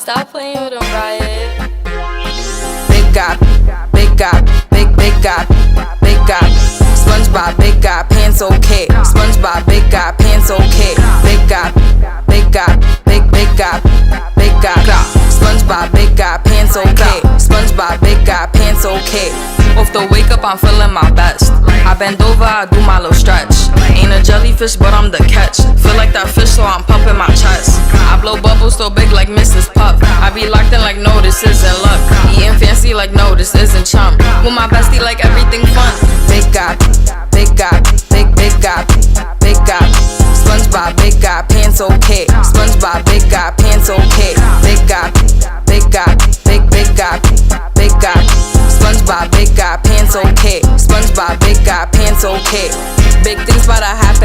Stop playing with him, Riot. Big guy, big guy, big guy, big guy. SpongeBob, big guy, pants okay. SpongeBob, big guy, pants okay. Big guy, big guy, big guy, big guy. SpongeBob, big guy, pants okay. SpongeBob, big guy, pants okay. Off the wake up, I'm feeling my best. I bend over, I do my little stretch. Ain't a jellyfish, but I'm the catch. Feel like that fish, so I'm pumping my chest. I blow bubbles so big like Mrs. Puff. I be locked in like no, this isn't luck. Eating fancy like no, this isn't chump. With my bestie like everything fun. Big guy, big guy, big guy, big guy. SpongeBob, big guy, pants okay. SpongeBob, big guy, pants okay. Big guy, big guy, big guy, big guy. SpongeBob, big guy, pants okay. SpongeBob, big guy, pants okay. Big things about to happen.